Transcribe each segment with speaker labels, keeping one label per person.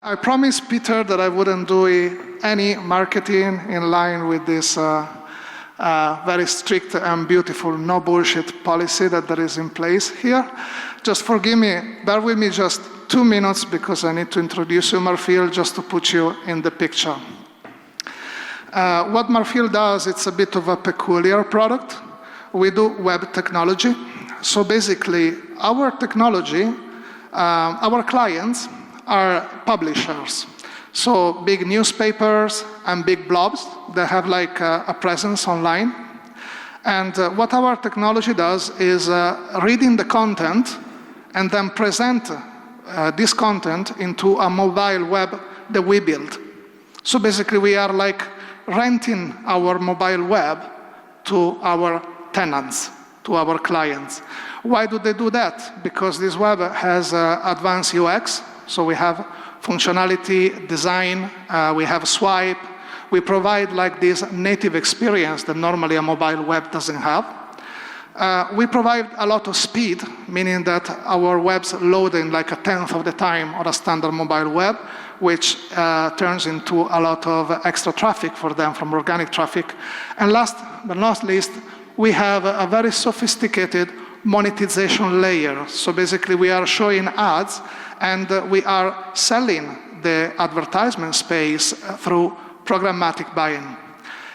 Speaker 1: I promised Peter that I wouldn't do any marketing in line with this very strict and beautiful no bullshit policy that there is in place here. Just forgive me, bear with me just 2 minutes because I need to introduce you Marfeel just to put you in the picture. What Marfeel does, it's a bit of a peculiar product. We do web technology. So basically, our technology, our clients are publishers. So big newspapers and big blogs that have like a presence online. And what our technology does is reading the content and then present this content into a mobile web that we build. So basically we are like renting our mobile web to our tenants, to our clients. Why do they do that? Because this web has advanced UX, so we have functionality, design, we have swipe, we provide like this native experience that normally a mobile web doesn't have. We provide a lot of speed, meaning that our webs load in like 1/10 of the time of a standard mobile web, which turns into a lot of extra traffic for them from organic traffic. And last but not least, we have a very sophisticated monetization layer. So basically we are showing ads and we are selling the advertisement space through programmatic buying.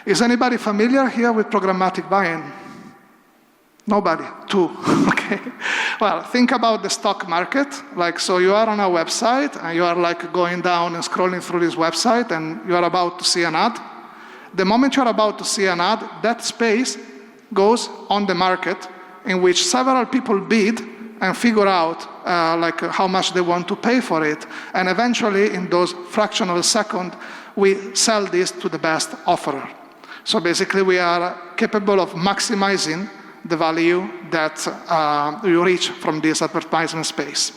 Speaker 1: Is anybody familiar here with programmatic buying? Nobody? 2, okay. Well, think about the stock market. Like, so you are on a website and you are like going down and scrolling through this website and you are about to see an ad. The moment you are about to see an ad, that space goes on the market in which several people bid and figure out like how much they want to pay for it. And eventually, in those fraction of a second, we sell this to the best offerer. So basically, we are capable of maximizing the value that you reach from this advertisement space.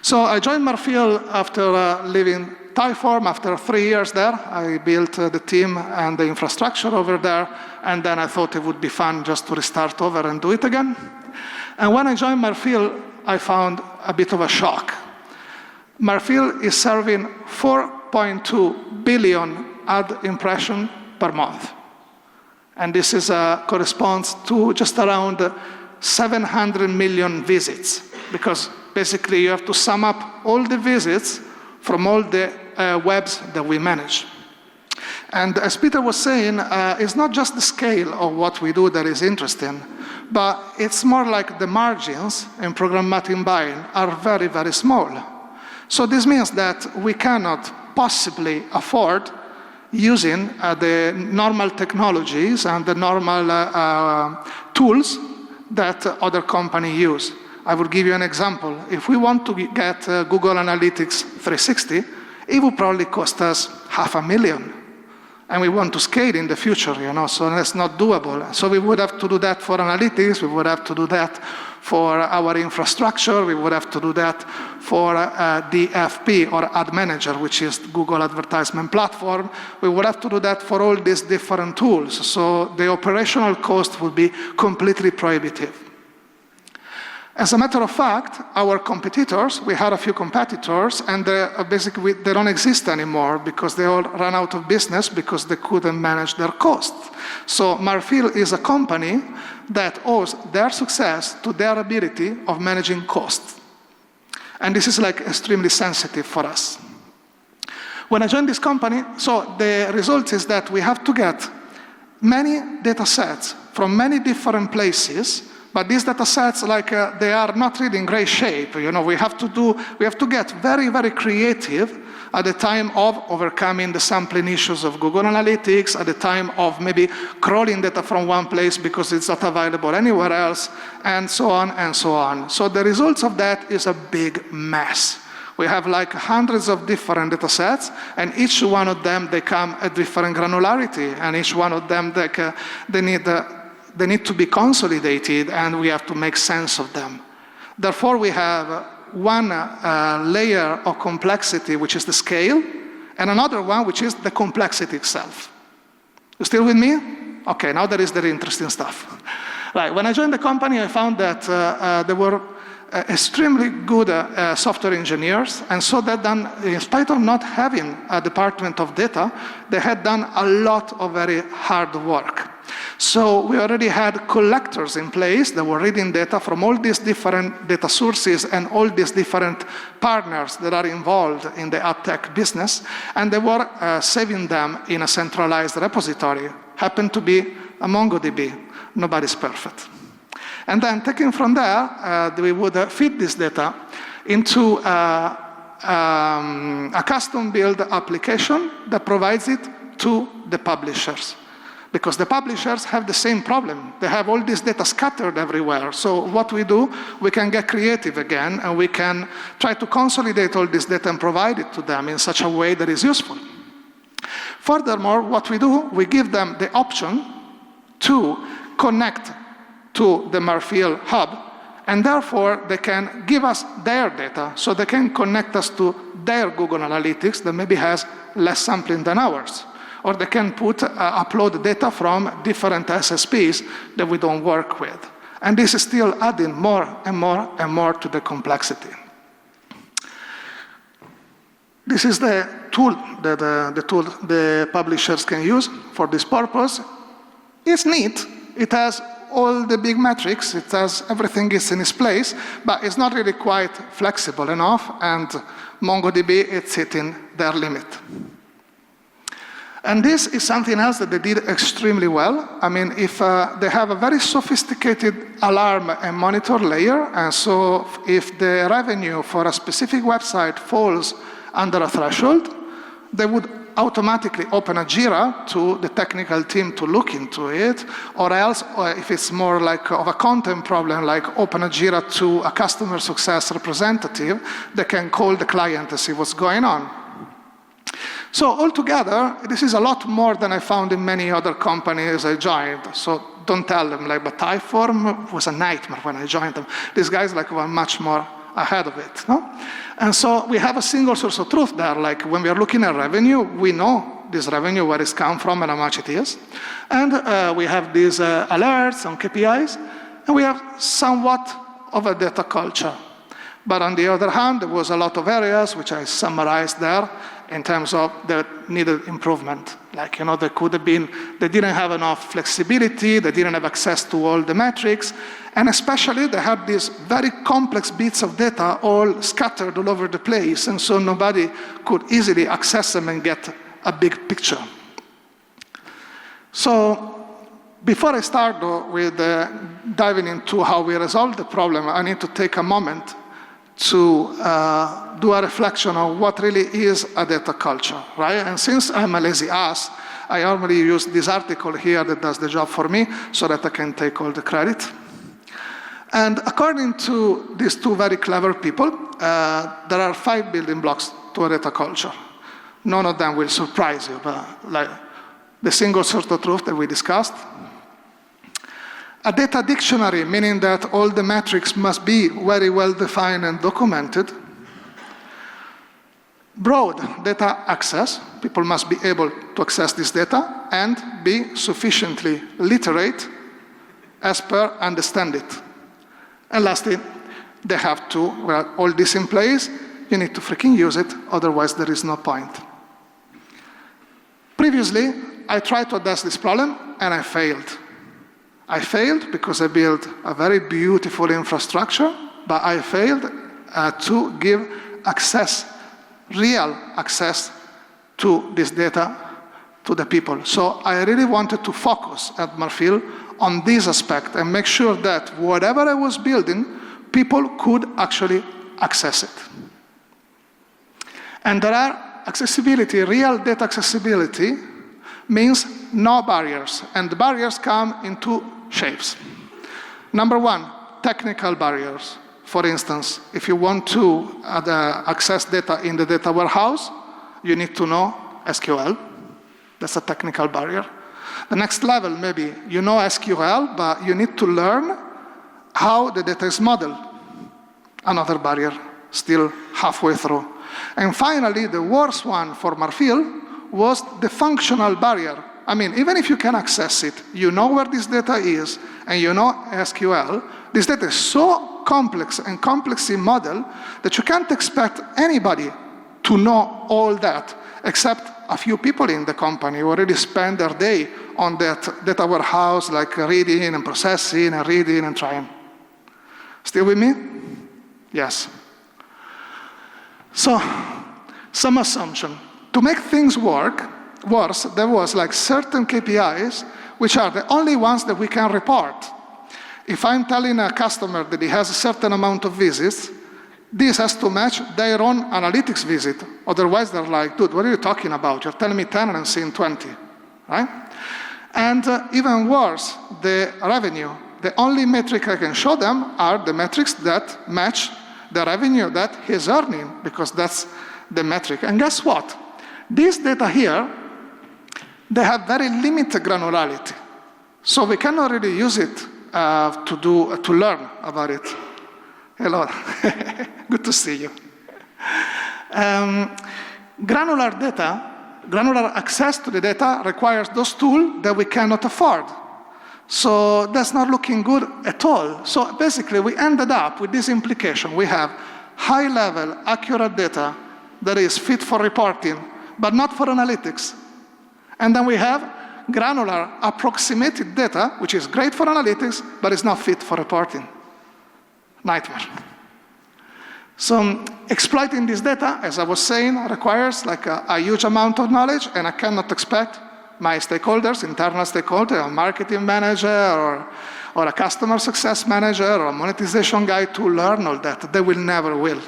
Speaker 1: So I joined Marfeel after leaving Typeform. After 3 years there, I built the team and the infrastructure over there, and then I thought it would be fun just to restart over and do it again. And when I joined Marfeel, I found a bit of a shock. Marfeel is serving 4.2 billion ad impressions per month. And this is, corresponds to just around 700 million visits, because basically you have to sum up all the visits from all the webs that we manage. And as Peter was saying, it's not just the scale of what we do that is interesting, but it's more like the margins in programmatic buying are very, very small. So this means that we cannot possibly afford using the normal technologies and the normal tools that other companies use. I will give you an example. If we want to get Google Analytics 360, it would probably cost us $500,000. And we want to scale in the future, you know, so that's not doable. So we would have to do that for analytics, we would have to do that for our infrastructure, we would have to do that for DFP, or Ad Manager, which is Google Advertisement Platform. We would have to do that for all these different tools. So the operational cost would be completely prohibitive. As a matter of fact, our competitors, we had a few competitors, and basically they don't exist anymore because they all ran out of business because they couldn't manage their costs. So Marfeel is a company that owes their success to their ability of managing costs. And this is like extremely sensitive for us. When I joined this company, so the result is that we have to get many data sets from many different places. But these data sets, like, they are not really in great shape. You know, we have to get very, very creative at the time of overcoming the sampling issues of Google Analytics, at the time of maybe crawling data from one place because it's not available anywhere else, and so on and so on. So the results of that is a big mess. We have like hundreds of different data sets, and each one of them, they come at different granularity, and each one of them, they need to be consolidated, and we have to make sense of them. Therefore, we have one layer of complexity, which is the scale, and another one, which is the complexity itself. You still with me? Okay, now there is the interesting stuff. Right, when I joined the company, I found that there were extremely good software engineers, and so that then, in spite of not having a department of data, they had done a lot of very hard work. So we already had collectors in place that were reading data from all these different data sources and all these different partners that are involved in the ad tech business, and they were saving them in a centralized repository. Happened to be a MongoDB. Nobody's perfect. And then taking from there, we would feed this data into a custom-built application that provides it to the publishers. Because the publishers have the same problem. They have all this data scattered everywhere. So what we do, we can get creative again, and we can try to consolidate all this data and provide it to them in such a way that is useful. Furthermore, what we do, we give them the option to connect to the Marfeel hub, and therefore they can give us their data, so they can connect us to their Google Analytics that maybe has less sampling than ours. Or they can upload data from different SSPs that we don't work with. And this is still adding more and more and more to the complexity. This is the tool that the publishers can use for this purpose. It's neat. It has all the big metrics. It has everything is in its place, but it's not really quite flexible enough, and MongoDB is hitting their limit. And this is something else that they did extremely well. I mean, if they have a very sophisticated alarm and monitor layer, and so if the revenue for a specific website falls under a threshold, they would automatically open a Jira to the technical team to look into it, or else, if it's more like of a content problem, like open a Jira to a customer success representative, they can call the client to see what's going on. So altogether, this is a lot more than I found in many other companies I joined. So don't tell them, like, but Typeform was a nightmare when I joined them. These guys were much more ahead of it, no? And so we have a single source of truth there. Like when we are looking at revenue, we know this revenue, where it's come from and how much it is. And we have these alerts and KPIs, and we have somewhat of a data culture. But on the other hand, there was a lot of areas which I summarized there in terms of that needed improvement. Like, there could have been, they didn't have enough flexibility, they didn't have access to all the metrics, and especially they had these very complex bits of data all scattered all over the place, and so nobody could easily access them and get a big picture. So, before I start though, with diving into how we resolve the problem, I need to take a moment to do a reflection on what really is a data culture, right? And since I'm a lazy ass, I normally use this article here that does the job for me so that I can take all the credit. And according to these two very clever people, there are 5 building blocks to a data culture. None of them will surprise you, but like the single source of truth that we discussed. A data dictionary, meaning that all the metrics must be very well defined and documented. Broad data access, people must be able to access this data and be sufficiently literate as per understand it. And lastly, they have to, with all this in place, you need to freaking use it, otherwise there is no point. Previously, I tried to address this problem and I failed. I failed because I built a very beautiful infrastructure, but I failed to give access, real access to this data to the people. So I really wanted to focus at Marfeel on this aspect and make sure that whatever I was building, people could actually access it. And there are accessibility, real data accessibility means no barriers. And the barriers come in 2 shapes. Number 1, technical barriers. For instance, if you want to access data in the data warehouse, you need to know SQL. That's a technical barrier. The next level, maybe, you know SQL, but you need to learn how the data is modeled. Another barrier, still halfway through. And finally, the worst one for Marfeel was the functional barrier. I mean, even if you can access it, you know where this data is, and you know SQL, this data is so complex and complexity model that you can't expect anybody to know all that, except a few people in the company who already spend their day on that data warehouse, like reading and processing and reading and trying. Still with me? Yes. So, some assumption. To make things worse, there was like certain KPIs which are the only ones that we can report. If I'm telling a customer that he has a certain amount of visits, this has to match their own analytics visit. Otherwise, they're like, dude, what are you talking about? You're telling me 10 and I'm seeing 20, right? And even worse, the revenue. The only metric I can show them are the metrics that match the revenue that he's earning, because that's the metric. And guess what? This data here, they have very limited granularity. So we cannot really use it to learn about it. Hello, good to see you. Granular data, granular access to the data requires those tools that we cannot afford. So that's not looking good at all. So basically we ended up with this implication. We have high-level, accurate data that is fit for reporting, but not for analytics. And then we have granular, approximated data, which is great for analytics, but is not fit for reporting. Nightmare. So exploiting this data, as I was saying, requires like a huge amount of knowledge, and I cannot expect my stakeholders, internal stakeholders, a marketing manager, or a customer success manager, or a monetization guy to learn all that. They will never will.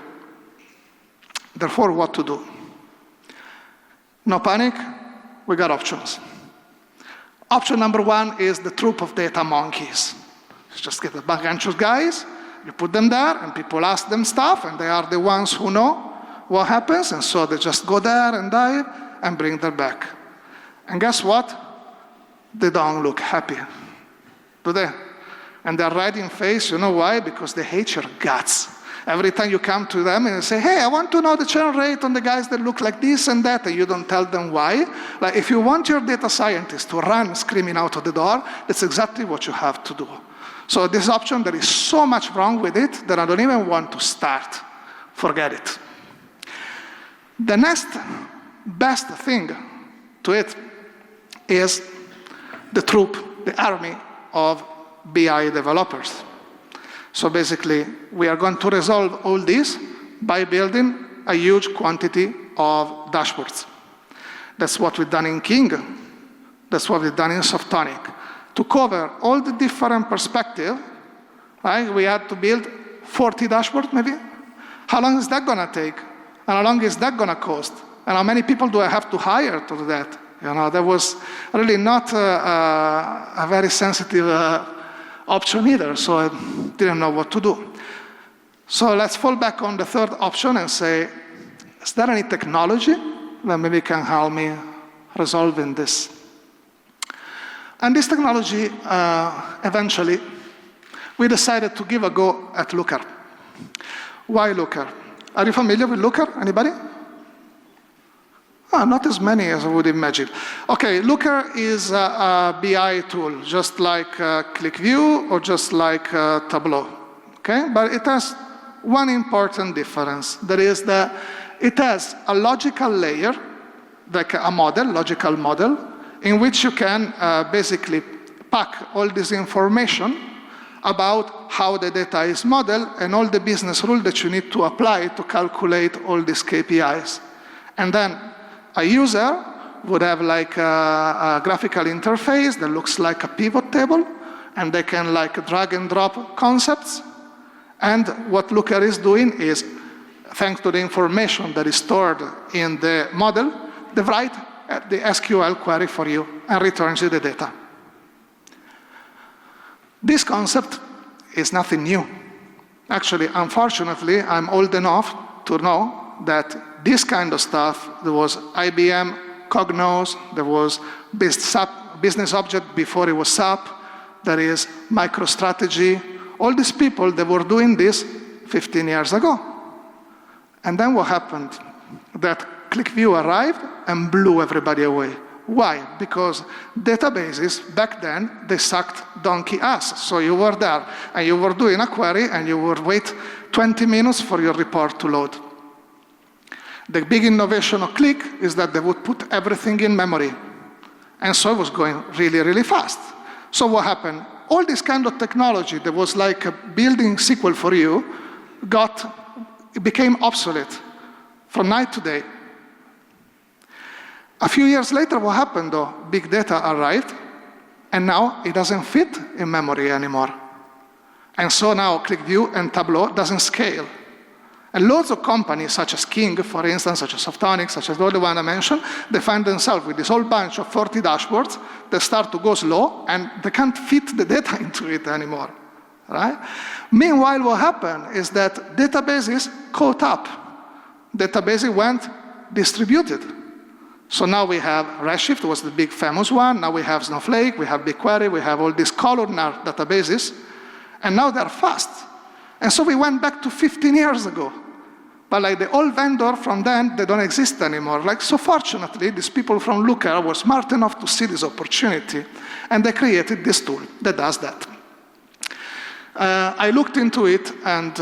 Speaker 1: Therefore, what to do? No panic, we got options. Option number one is the troop of data monkeys. You just get a bunch of guys, you put them there, and people ask them stuff, and they are the ones who know what happens, and so they just go there and dive and bring them back. And guess what? They don't look happy, do they? And they're red in face, you know why? Because they hate your guts. Every time you come to them and you say, hey, I want to know the churn rate on the guys that look like this and that, and you don't tell them why. Like, if you want your data scientist to run screaming out of the door, that's exactly what you have to do. So this option, there is so much wrong with it that I don't even want to start. Forget it. The next best thing to it is the troop, the army of BI developers. So basically, we are going to resolve all this by building a huge quantity of dashboards. That's what we've done in King. That's what we've done in Softonic. To cover all the different perspectives, right, we had to build 40 dashboards maybe. How long is that going to take? And how long is that going to cost? And how many people do I have to hire to do that? You know, that was really not a very sensitive option either, so I didn't know what to do. So let's fall back on the third option and say, is there any technology that maybe can help me resolving this? And this technology, eventually, we decided to give a go at Looker. Why Looker? Are you familiar with Looker? Anybody? Not as many as I would imagine. Okay, Looker is a BI tool, just like ClickView or just like Tableau. Okay, but it has one important difference. That is that it has a logical layer, like a model, logical model, in which you can basically pack all this information about how the data is modeled and all the business rules that you need to apply to calculate all these KPIs. And then a user would have like a graphical interface that looks like a pivot table, and they can like drag and drop concepts. And what Looker is doing is, thanks to the information that is stored in the model, they write the SQL query for you and returns you the data. This concept is nothing new. Actually, unfortunately, I'm old enough to know that this kind of stuff, there was IBM Cognos, there was Business Object before it was SAP, there is MicroStrategy, all these people that were doing this 15 years ago. And then what happened? That ClickView arrived and blew everybody away. Why? Because databases, back then, they sucked donkey ass. So you were there, and you were doing a query, and you would wait 20 minutes for your report to load. The big innovation of Clique is that they would put everything in memory. And so it was going really, really fast. So what happened? All this kind of technology that was like a building SQL for you it became obsolete from night to day. A few years later, what happened though? Big data arrived, and now it doesn't fit in memory anymore. And so now ClickView and Tableau doesn't scale. And loads of companies, such as King, for instance, such as Softonic, such as all the one I mentioned, they find themselves with this whole bunch of 40 dashboards that start to go slow, and they can't fit the data into it anymore, right? Meanwhile, what happened is that databases caught up. Databases went distributed. So now we have Redshift, was the big famous one. Now we have Snowflake, we have BigQuery, we have all these columnar databases, and now they're fast. And so we went back to 15 years ago. But like the old vendor from then, they don't exist anymore. Like, so fortunately, these people from Looker were smart enough to see this opportunity, and they created this tool that does that. I looked into it, and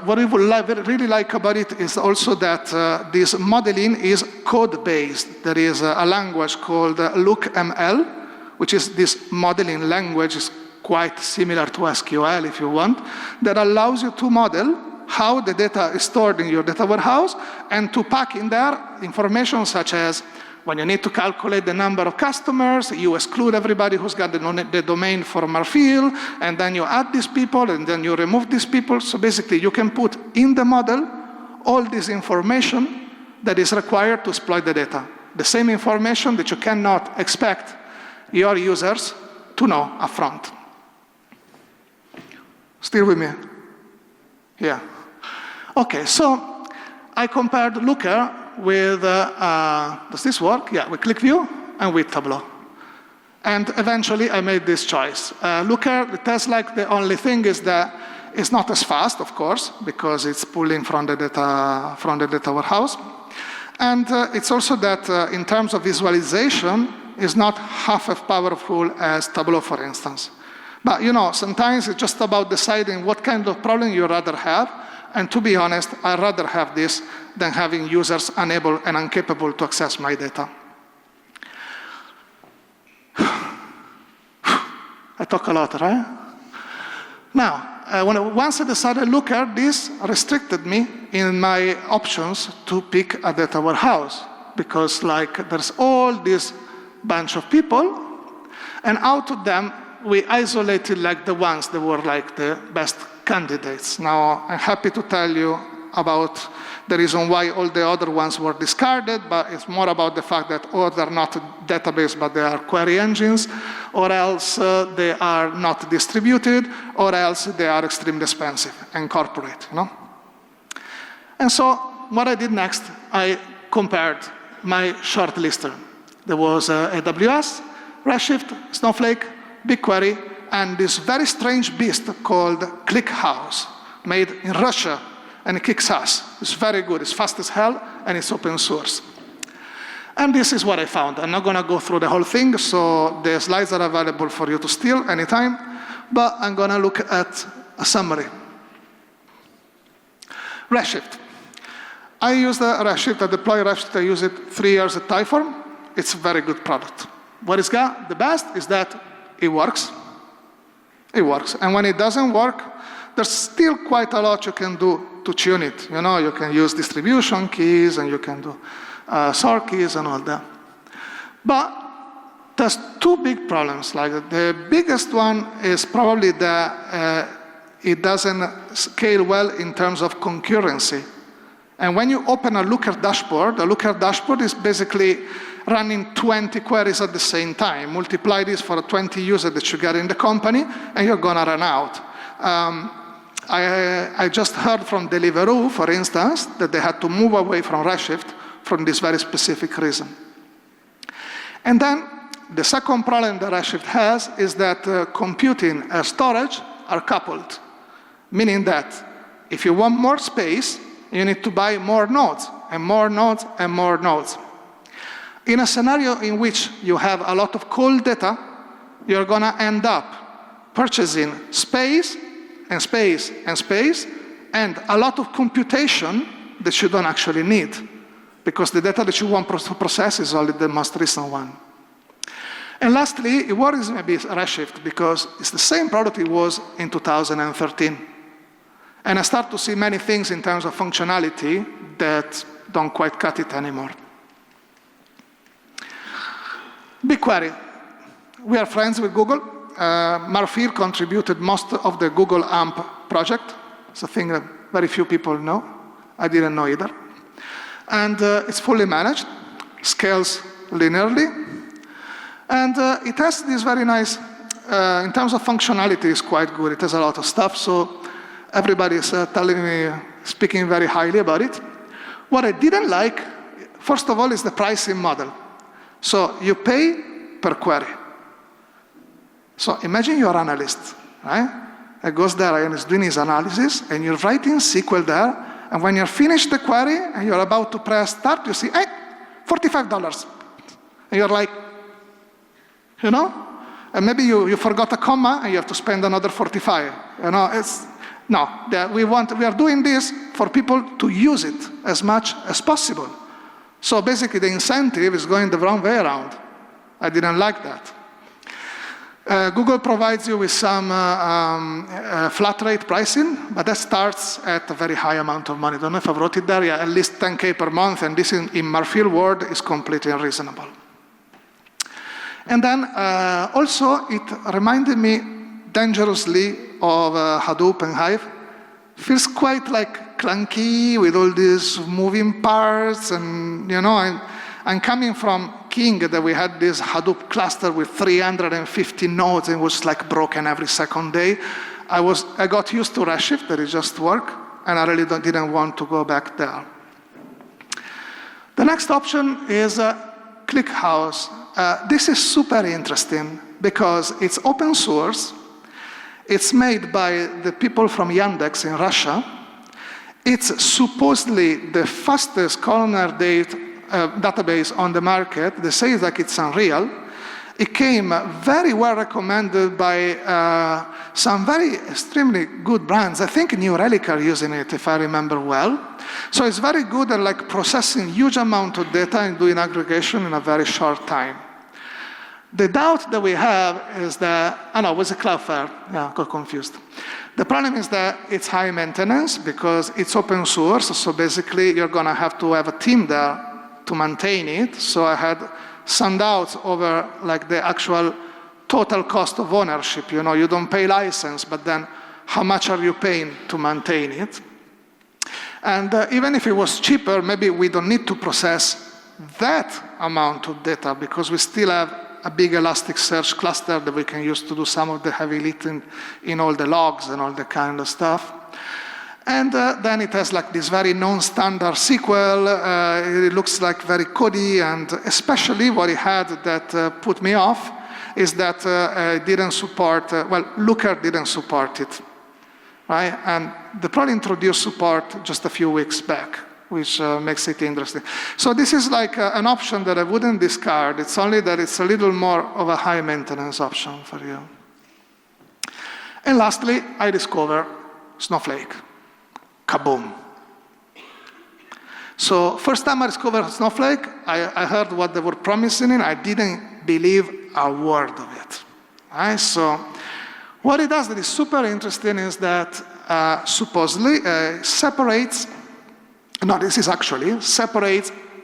Speaker 1: what I would really like about it is also that this modeling is code-based. There is a language called LookML, which is this modeling language. Is quite similar to SQL, if you want, that allows you to model how the data is stored in your data warehouse and to pack in there information such as when you need to calculate the number of customers, you exclude everybody who's got the domain for Marfeel, and then you add these people, and then you remove these people. So basically, you can put in the model all this information that is required to exploit the data. The same information that you cannot expect your users to know upfront. Still with me? Yeah. Okay, so I compared Looker with, does this work? Yeah, with ClickView and with Tableau. And eventually I made this choice. Looker, it has like the only thing is that it's not as fast, of course, because it's pulling from the data warehouse. And it's also that in terms of visualization, it's not half as powerful as Tableau, for instance. But you know, sometimes it's just about deciding what kind of problem you'd rather have. And to be honest, I'd rather have this than having users unable and incapable to access my data. I talk a lot, right? Now, once I decided Looker, this restricted me in my options to pick a data warehouse. Because like there's all this bunch of people, and out of them, we isolated like the ones that were like the best candidates. Now, I'm happy to tell you about the reason why all the other ones were discarded, but it's more about the fact that they're not a database, but they are query engines, or else they are not distributed, or else they are extremely expensive and corporate, you know? And so what I did next, I compared my shortlister. There was AWS, Redshift, Snowflake, BigQuery, and this very strange beast called ClickHouse, made in Russia, and it kicks ass. It's very good, it's fast as hell, and it's open source. And this is what I found. I'm not gonna go through the whole thing, so the slides are available for you to steal anytime, but I'm gonna look at a summary. Redshift. I used Redshift, I deployed Redshift, I used it 3 years at Typeform. It's a very good product. What it's got, the best, is that it works. It works. And when it doesn't work, there's still quite a lot you can do to tune it. You know, you can use distribution keys, and you can do sort keys and all that. But there's two big problems. Like the biggest one is probably that it doesn't scale well in terms of concurrency. And when you open a Looker dashboard is basically running 20 queries at the same time. Multiply this for 20 users that you get in the company, and you're gonna run out. I just heard from Deliveroo, for instance, that they had to move away from Redshift from this very specific reason. And then the second problem that Redshift has is that computing and storage are coupled, meaning that if you want more space, you need to buy more nodes, and more nodes, and more nodes. In a scenario in which you have a lot of cold data, you're going to end up purchasing space and space and space and a lot of computation that you don't actually need, because the data that you want to process is only the most recent one. And lastly, it worries me a bit, Redshift, because it's the same product it was in 2013. And I start to see many things in terms of functionality that don't quite cut it anymore. BigQuery. We are friends with Google. Marfeel contributed most of the Google AMP project. It's a thing that very few people know. I didn't know either. And it's fully managed, scales linearly. And it has this very nice, in terms of functionality, it's quite good. It has a lot of stuff, so everybody is telling me, speaking very highly about it. What I didn't like, first of all, is the pricing model. So you pay per query. So imagine you're an analyst, right? It goes there and is doing his analysis, and you're writing SQL there, and when you're finished the query and you're about to press start, you see, hey, $45. And you're like, you know? And maybe you forgot a comma and you have to spend another 45. You know, we are doing this for people to use it as much as possible. So basically the incentive is going the wrong way around. I didn't like that. Google provides you with some flat rate pricing, but that starts at a very high amount of money. I don't know if I wrote it there, yeah, at least 10K per month, and this in Marfeel world is completely unreasonable. And then also it reminded me dangerously of Hadoop and Hive. Feels quite like clunky with all these moving parts, and you know, I'm coming from King, that we had this Hadoop cluster with 350 nodes, and it was like broken every second day. I got used to Redshift, that it just worked, and I really didn't want to go back there. The next option is CliqueHouse. This is super interesting because it's open source. It's made by the people from Yandex in Russia. It's supposedly the fastest columnar database on the market. They say that it's unreal. It came very well recommended by some very extremely good brands. I think New Relic are using it, if I remember well. So it's very good at like processing huge amount of data and doing aggregation in a very short time. The doubt that we have is that, it was a Cloudflare, yeah, got confused. The problem is that it's high maintenance because it's open source, so basically you're gonna have to have a team there to maintain it. So I had some doubts over like the actual total cost of ownership. You know, you don't pay license, but then how much are you paying to maintain it? And even if it was cheaper, maybe we don't need to process that amount of data because we still have a big Elasticsearch cluster that we can use to do some of the heavy lifting in all the logs and all the kind of stuff. And then it has like this very non-standard SQL. It looks like very codey, and especially what it had that put me off is that it didn't support, Looker didn't support it, right? And they probably introduced support just a few weeks back, which makes it interesting. So this is like an option that I wouldn't discard. It's only that it's a little more of a high maintenance option for you. And lastly, I discover Snowflake. Kaboom. So first time I discovered Snowflake, I heard what they were promising, and I didn't believe a word of it. Right? So what it does that is super interesting is that supposedly separates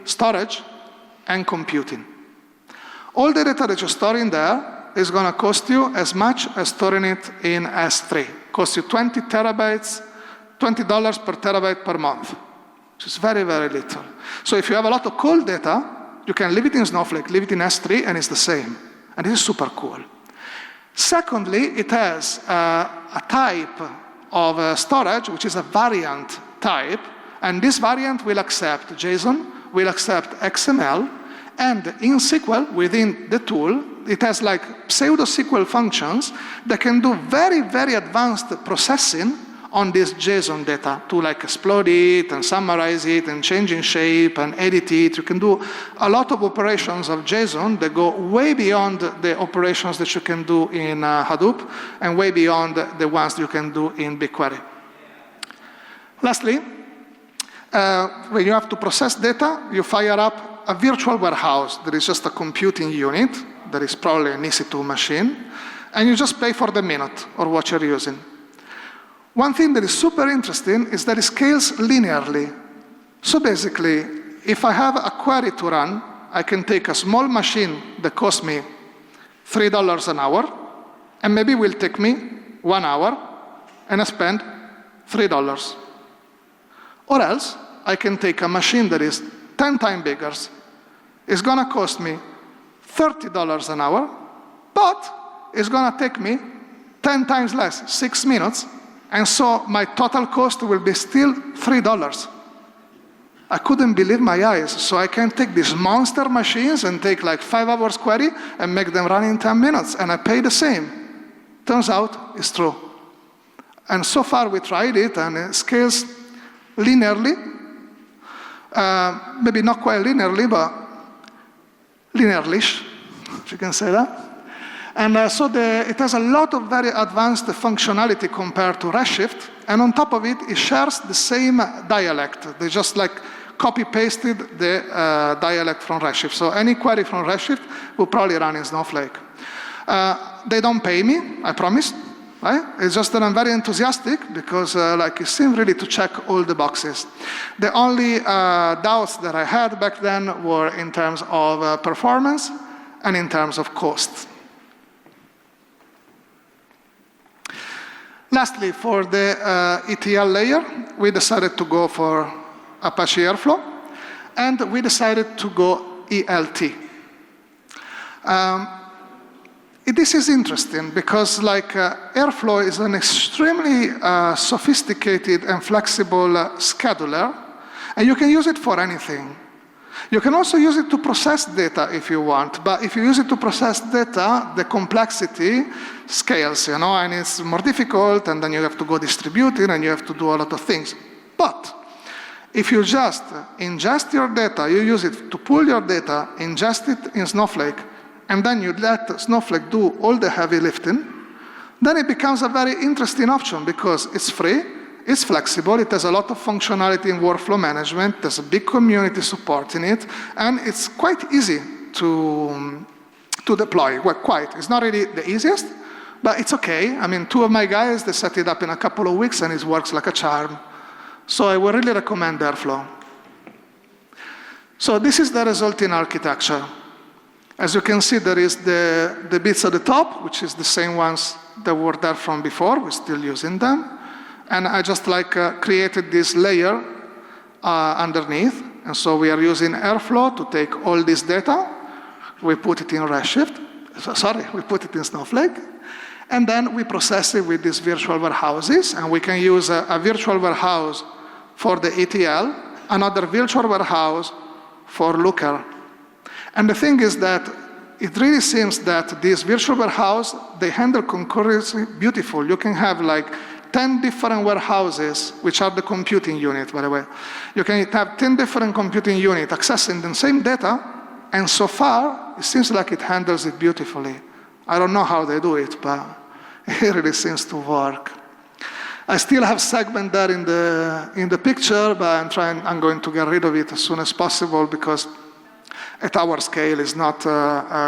Speaker 1: storage and computing. All the data that you're storing there is going to cost you as much as storing it in S3. Costs you 20 terabytes, $20 per terabyte per month, which is very, very little. So if you have a lot of cold data, you can leave it in Snowflake, leave it in S3, and it's the same. And this is super cool. Secondly, it has a type of storage, which is a variant type, and this variant will accept JSON, will accept XML, and in SQL, within the tool, it has like pseudo-SQL functions that can do very, very advanced processing on this JSON data to like explode it and summarize it and change in shape and edit it. You can do a lot of operations of JSON that go way beyond the operations that you can do in Hadoop and way beyond the ones you can do in BigQuery. Lastly, when you have to process data, you fire up a virtual warehouse. That is just a computing unit that is probably an EC2 machine, and you just pay for the minute or what you're using. One thing that is super interesting is that it scales linearly. So basically, if I have a query to run, I can take a small machine that costs me $3 an hour, and maybe will take me 1 hour, and I spend $3. Or else, I can take a machine that is 10 times bigger. It's going to cost me $30 an hour, but it's going to take me 10 times less, 6 minutes, and so my total cost will be still $3. I couldn't believe my eyes. So I can take these monster machines and take like 5 hours query and make them run in 10 minutes, and I pay the same. Turns out it's true. And so far we tried it, and it scales linearly. Maybe not quite linearly, but linearly-ish, if you can say that. And so it has a lot of very advanced functionality compared to Redshift, and on top of it, it shares the same dialect. They just like copy-pasted the dialect from Redshift. So any query from Redshift will probably run in Snowflake. They don't pay me, I promise. Right? It's just that I'm very enthusiastic because like it seemed really to check all the boxes. The only doubts that I had back then were in terms of performance and in terms of cost. Lastly, for the ETL layer, we decided to go for Apache Airflow, and we decided to go ELT. This is interesting because like Airflow is an extremely sophisticated and flexible scheduler, and you can use it for anything. You can also use it to process data if you want, but if you use it to process data, the complexity scales, you know, and it's more difficult, and then you have to go distribute it, and you have to do a lot of things. But if you just ingest your data, you use it to pull your data, ingest it in Snowflake, and then you let Snowflake do all the heavy lifting, then it becomes a very interesting option because it's free, it's flexible, it has a lot of functionality in workflow management, there's a big community supporting it, and it's quite easy to deploy. Well, quite. It's not really the easiest, but it's okay. I mean, 2 of my guys, they set it up in a couple of weeks, and it works like a charm. So I would really recommend Airflow. So this is the resulting architecture. As you can see, there is the bits at the top, which is the same ones that were there from before. We're still using them. And I just like created this layer underneath. And so we are using Airflow to take all this data. We put it in Redshift. We put it in Snowflake. And then we process it with these virtual warehouses. And we can use a virtual warehouse for the ETL, another virtual warehouse for Looker. And the thing is that it really seems that this virtual warehouse, they handle concurrency beautiful. You can have like 10 different warehouses, which are the computing unit, by the way. You can have 10 different computing units accessing the same data, and so far, it seems like it handles it beautifully. I don't know how they do it, but it really seems to work. I still have segment there in the picture, but I'm going to get rid of it as soon as possible because at our scale is not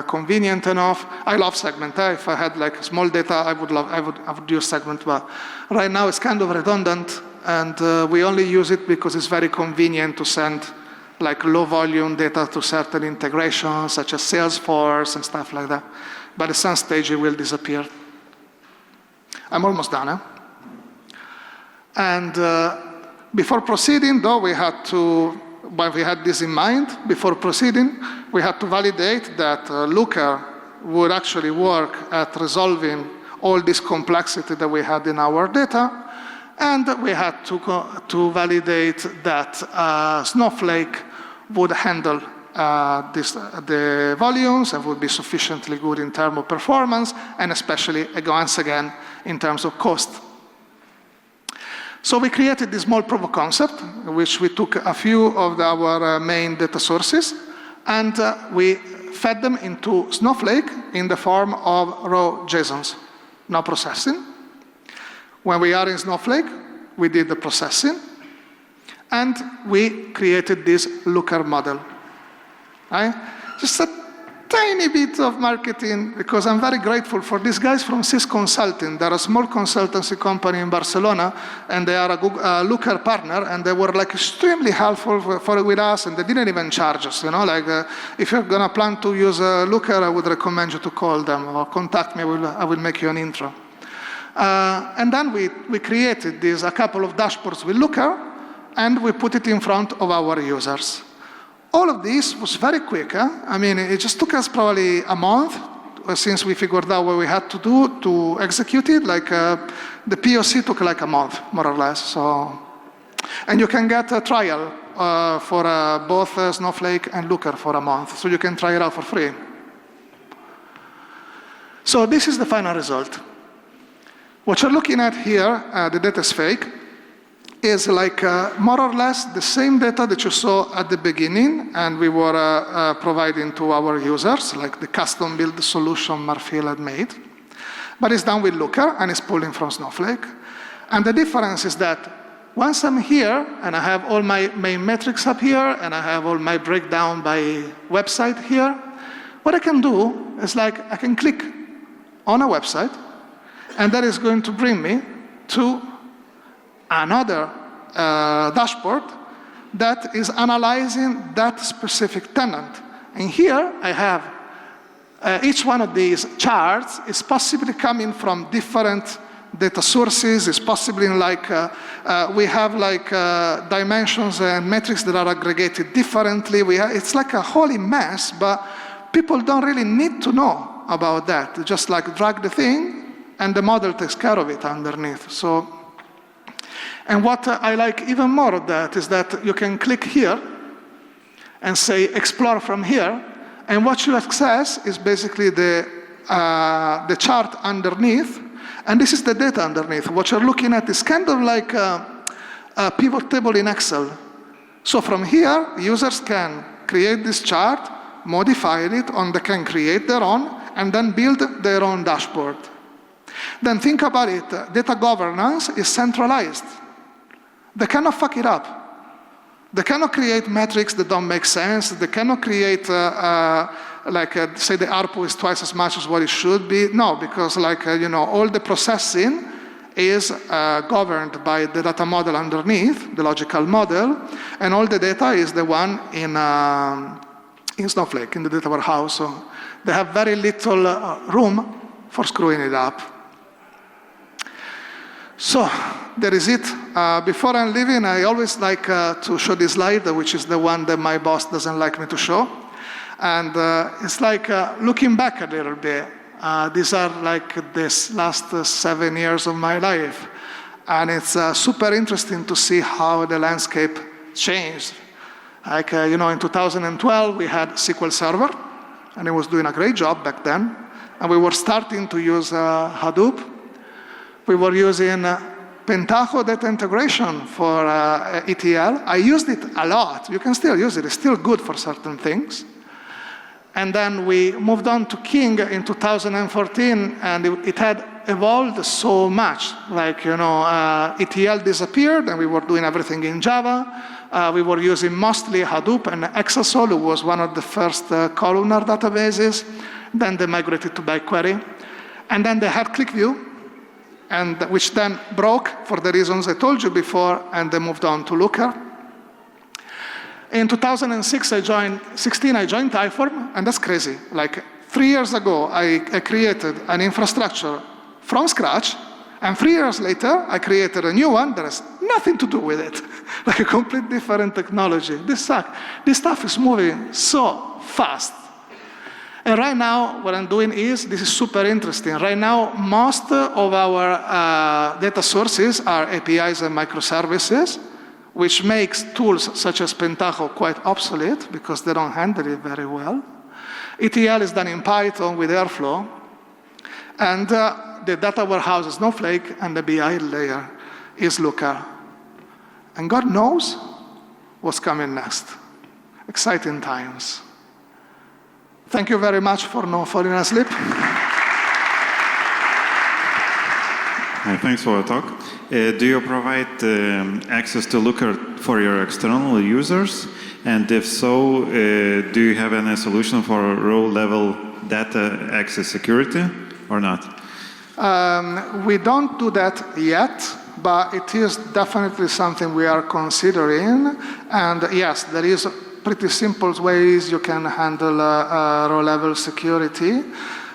Speaker 1: convenient enough. I love segment. If I had like small data, I would use segment, but right now it's kind of redundant, and we only use it because it's very convenient to send like low volume data to certain integrations, such as Salesforce and stuff like that. But at some stage, it will disappear. I'm almost done, eh? And before proceeding, though, we had this in mind. Before proceeding, we had to validate that Looker would actually work at resolving all this complexity that we had in our data. And we had to validate that Snowflake would handle the volumes and would be sufficiently good in terms of performance, and especially, once again, in terms of cost. So we created this small proof of concept, in which we took a few of our main data sources, and we fed them into Snowflake in the form of raw JSONs, no processing. When we are in Snowflake, we did the processing, and we created this Looker model. Right? Just a tiny bit of marketing, because I'm very grateful for these guys from Sys Consulting. They're a small consultancy company in Barcelona, and they are a Looker partner, and they were like extremely helpful with us, and they didn't even charge us. You know, like if you're gonna plan to use Looker, I would recommend you to call them or contact me. I will make you an intro. And then we created a couple of dashboards with Looker, and we put it in front of our users. All of this was very quick. I mean, it just took us probably a month since we figured out what we had to do to execute it. Like the POC took like a month, more or less. So, and you can get a trial for both Snowflake and Looker for a month. So you can try it out for free. So this is the final result. What you're looking at here, the data is fake, is like more or less the same data that you saw at the beginning, and we were providing to our users, like the custom-built solution Marfeel had made. But it's done with Looker, and it's pulling from Snowflake. And the difference is that once I'm here, and I have all my main metrics up here, and I have all my breakdown by website here, what I can do is like I can click on a website, and that is going to bring me to another dashboard that is analyzing that specific tenant. And here I have each one of these charts is possibly coming from different data sources. It's possibly like we have like dimensions and metrics that are aggregated differently. It's like a holy mess, but people don't really need to know about that. They just like drag the thing, and the model takes care of it underneath. So. And what I like even more of that is that you can click here and say explore from here, and what you access is basically the chart underneath, and this is the data underneath. What you're looking at is kind of like a pivot table in Excel. So from here, users can create this chart, modify it, or they can create their own, and then build their own dashboard. Then think about it, data governance is centralized. They cannot fuck it up. They cannot create metrics that don't make sense. They cannot create, say the ARPU is twice as much as what it should be. No, because all the processing is governed by the data model underneath, the logical model, and all the data is the one in Snowflake, in the data warehouse. So they have very little room for screwing it up. So there is it. Before I'm leaving, I always like to show this slide, which is the one that my boss doesn't like me to show. And it's like looking back a little bit. These are like this last 7 years of my life. And it's super interesting to see how the landscape changed. Like, in 2012, we had SQL Server, and it was doing a great job back then. And we were starting to use Hadoop. We were using Pentaho data integration for ETL. I used it a lot. You can still use it. It's still good for certain things. And then we moved on to King in 2014, and it had evolved so much. Like, ETL disappeared, and we were doing everything in Java. We were using mostly Hadoop and Exasol, who was one of the first columnar databases. Then they migrated to BigQuery. And then they had ClickView, and which then broke for the reasons I told you before, and they moved on to Looker. In 2016, I joined Typeform, and that's crazy. Like 3 years ago, I created an infrastructure from scratch, and 3 years later, I created a new one that has nothing to do with it. Like a complete different technology. This stuff is moving so fast. And right now, what I'm doing is, this is super interesting. Right now, most of our data sources are APIs and microservices, which makes tools such as Pentaho quite obsolete because they don't handle it very well. ETL is done in Python with Airflow. And the data warehouse is Snowflake, and the BI layer is Looker. And God knows what's coming next. Exciting times. Thank you very much for not falling asleep.
Speaker 2: Thanks for the talk. Do you provide access to Looker for your external users? And if so, do you have any solution for row-level data access security or not?
Speaker 1: We don't do that yet, but it is definitely something we are considering. And yes, there is pretty simple ways you can handle row-level security.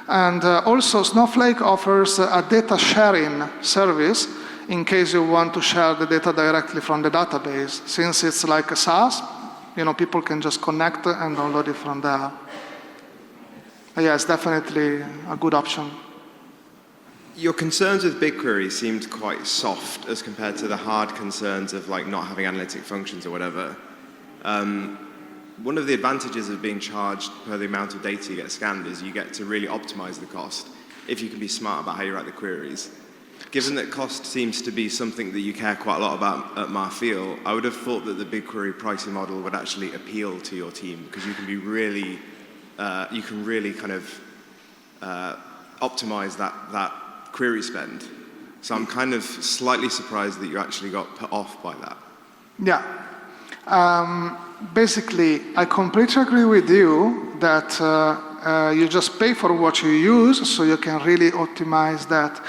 Speaker 1: And also Snowflake offers a data sharing service in case you want to share the data directly from the database. Since it's like a SaaS, people can just connect and download it from there. But yeah, it's definitely a good option.
Speaker 3: Your concerns with BigQuery seemed quite soft as compared to the hard concerns of like not having analytic functions or whatever. One of the advantages of being charged per the amount of data you get scanned is you get to really optimize the cost if you can be smart about how you write the queries. Given that cost seems to be something that you care quite a lot about at Marfeel, I would have thought that the BigQuery pricing model would actually appeal to your team because you can be really, kind of optimize that query spend. So I'm kind of slightly surprised that you actually got put off by that.
Speaker 1: Yeah. Basically, I completely agree with you that you just pay for what you use, so you can really optimize that.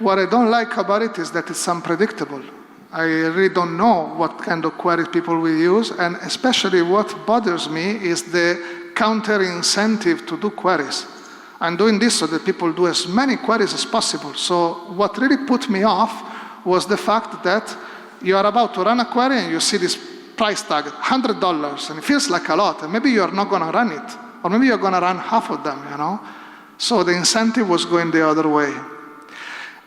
Speaker 1: What I don't like about it is that it's unpredictable. I really don't know what kind of queries people will use, and especially what bothers me is the counter-incentive to do queries. I'm doing this so that people do as many queries as possible. So what really put me off was the fact that you are about to run a query and you see this price tag, $100, and it feels like a lot, and maybe you're not going to run it, or maybe you're going to run half of them, So the incentive was going the other way.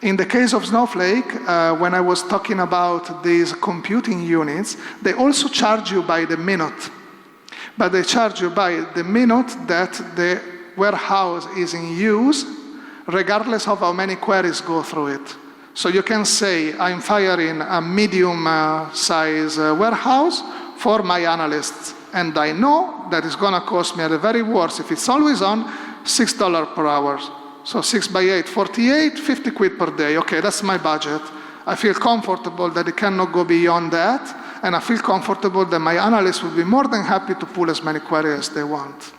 Speaker 1: In the case of Snowflake, when I was talking about these computing units, they also charge you by the minute. But they charge you by the minute that the warehouse is in use, regardless of how many queries go through it. So you can say, I'm firing a medium-size warehouse for my analysts, and I know that it's going to cost me at the very worst, if it's always on, $6 per hour. So 6 by 8, 48, 50 quid per day. Okay, that's my budget. I feel comfortable that it cannot go beyond that, and I feel comfortable that my analysts will be more than happy to pull as many queries as they want.